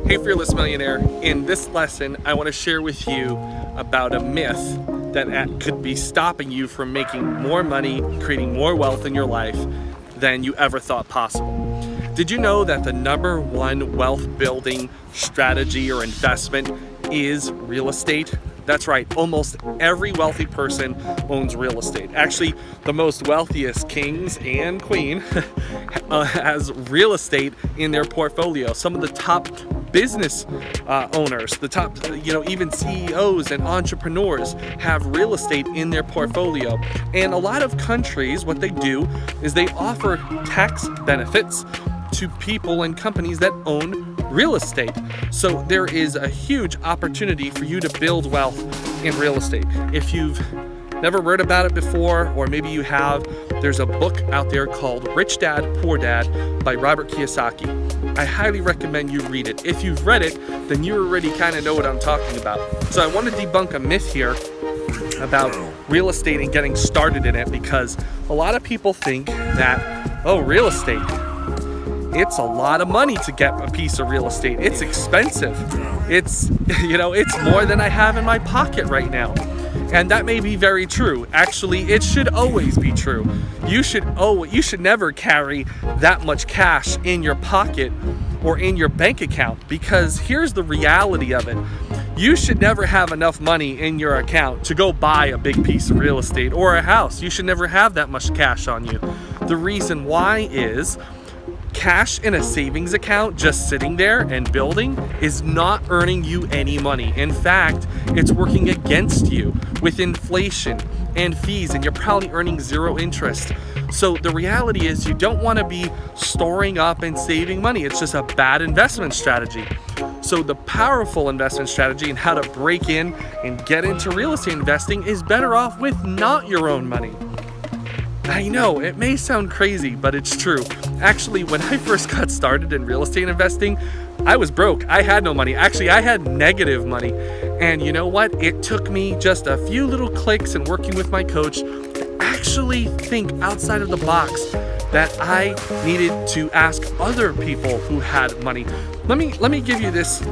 Hey Fearless Millionaire, in this lesson I want to share with you about a myth that could be stopping you from making more money, creating more wealth in your life than you ever thought possible. Did you know that the number one wealth building strategy or investment is real estate? That's right, almost every wealthy person owns real estate. Actually, the most wealthiest kings and queen has real estate in their portfolio. Some of the top business owners, the top, even CEOs and entrepreneurs have real estate in their portfolio. And a lot of countries, what they do is they offer tax benefits to people and companies that own real estate. So there is a huge opportunity for you to build wealth in real estate. If you've never read about it before, or maybe you have, there's a book out there called Rich Dad, Poor Dad by Robert Kiyosaki. I highly recommend you read it. If you've read it, then you already kind of know what I'm talking about. So I want to debunk a myth here about real estate and getting started in it, because a lot of people think that, oh, real estate, it's a lot of money to get a piece of real estate. It's expensive. It's more than I have in my pocket right now. And that may be very true. Actually, it should always be true. You should never carry that much cash in your pocket or in your bank account, because here's the reality of it. You should never have enough money in your account to go buy a big piece of real estate or a house. You should never have that much cash on you. The reason why is cash in a savings account just sitting there and building is not earning you any money. In fact, it's working against you with inflation and fees, and you're probably earning zero interest. So the reality is you don't want to be storing up and saving money. It's just a bad investment strategy. So the powerful investment strategy and how to break in and get into real estate investing is better off with not your own money. I know, it may sound crazy, but it's true. Actually, when I first got started in real estate investing, I was broke. I had no money. Actually, I had negative money. And you know what? It took me just a few little clicks and working with my coach to actually think outside of the box that I needed to ask other people who had money. Let me give you this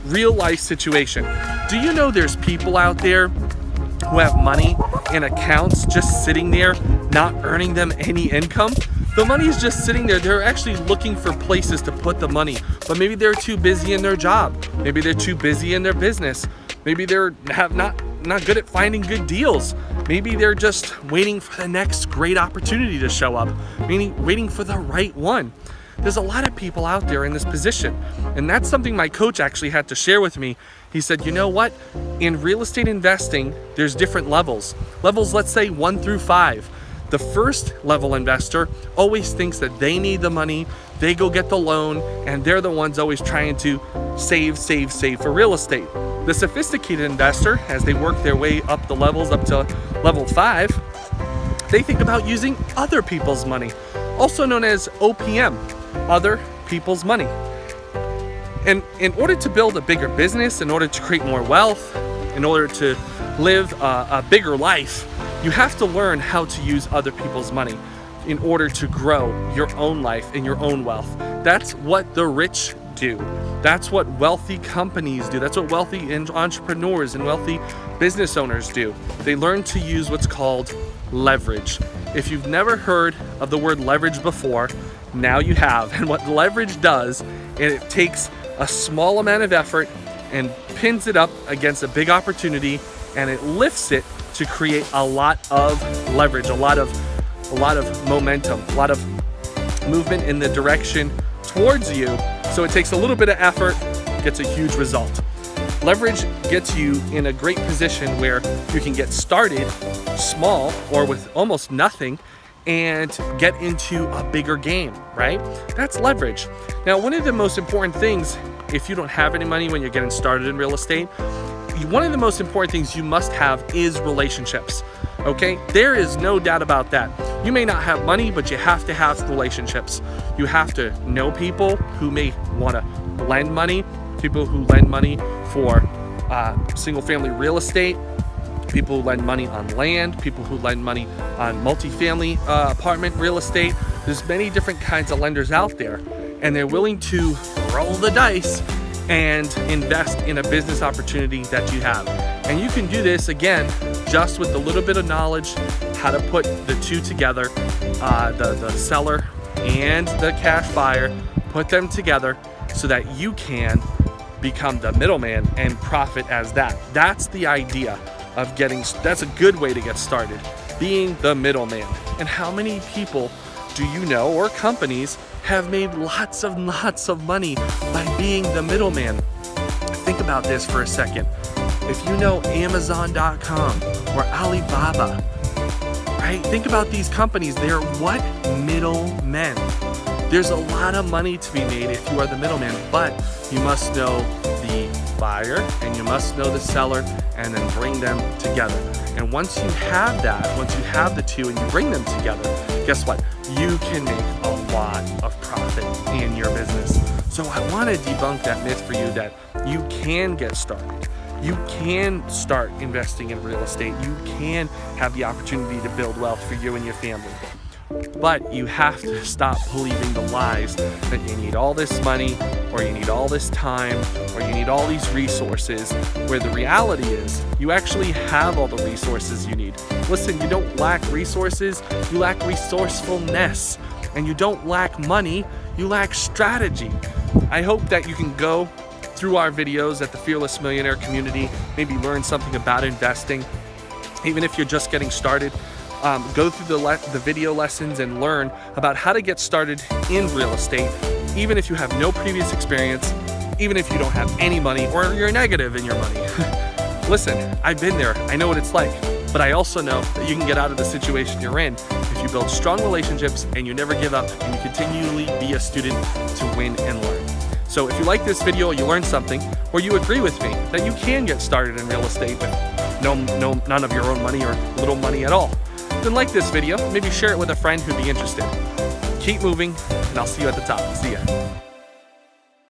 real life situation. Do you know there's people out there who have money in accounts just sitting there, not earning them any income? The money is just sitting there. They're actually looking for places to put the money, but maybe they're too busy in their job. Maybe they're too busy in their business. Maybe they're not good at finding good deals. Maybe they're just waiting for the next great opportunity to show up, meaning waiting for the right one. There's a lot of people out there in this position, and that's something my coach actually had to share with me. He said, you know what? In real estate investing, there's different levels. Levels, let's say 1 through 5. The first level investor always thinks that they need the money, they go get the loan, and they're the ones always trying to save for real estate. The sophisticated investor, as they work their way up the levels up to level 5, they think about using other people's money, also known as OPM, other people's money. And in order to build a bigger business, in order to create more wealth, in order to live a bigger life, you have to learn how to use other people's money in order to grow your own life and your own wealth. That's what the rich do. That's what wealthy companies do. That's what wealthy entrepreneurs and wealthy business owners do. They learn to use what's called leverage. If you've never heard of the word leverage before, now you have. And what leverage does, it takes a small amount of effort and pins it up against a big opportunity, and it lifts it to create a lot of leverage, a lot of momentum, a lot of movement in the direction towards you. So it takes a little bit of effort, gets a huge result. Leverage gets you in a great position where you can get started small or with almost nothing and get into a bigger game, right? That's leverage. Now, one of the most important things, if you don't have any money when you're getting started in real estate, one of the most important things you must have is relationships, okay? There is no doubt about that. You may not have money, but you have to have relationships. You have to know people who may want to lend money, people who lend money for single-family real estate, people who lend money on land, people who lend money on multifamily apartment real estate. There's many different kinds of lenders out there, and they're willing to roll the dice and invest in a business opportunity that you have. And you can do this again just with a little bit of knowledge how to put the two together, the seller and the cash buyer, put them together so that you can become the middleman and profit as that. That's the idea of that's a good way to get started, being the middleman. And how many people do you know, or companies, have made lots of money by being the middleman? Think about this for a second. If you know Amazon.com or Alibaba, right? Think about these companies. They're what? Middlemen. There's a lot of money to be made if you are the middleman, but you must know the buyer and you must know the seller, and then bring them together. And once you have that, once you have the two and you bring them together, guess what? You can make a lot of profit in your business. So I want to debunk that myth for you that you can get started. You can start investing in real estate. You can have the opportunity to build wealth for you and your family. But you have to stop believing the lies that you need all this money, or you need all this time, or you need all these resources, where the reality is you actually have all the resources you need. Listen, you don't lack resources, you lack resourcefulness. And you don't lack money, you lack strategy. I hope that you can go through our videos at the Fearless Millionaire community, maybe learn something about investing. Even if you're just getting started, go through the video lessons and learn about how to get started in real estate, even if you have no previous experience, even if you don't have any money, or you're negative in your money. Listen, I've been there, I know what it's like, but I also know that you can get out of the situation you're in if you build strong relationships and you never give up and you continually be a student to win and learn. So if you like this video, you learned something, or you agree with me that you can get started in real estate with none of your own money or little money at all, then like this video, maybe share it with a friend who'd be interested. Keep moving, and I'll see you at the top. See ya.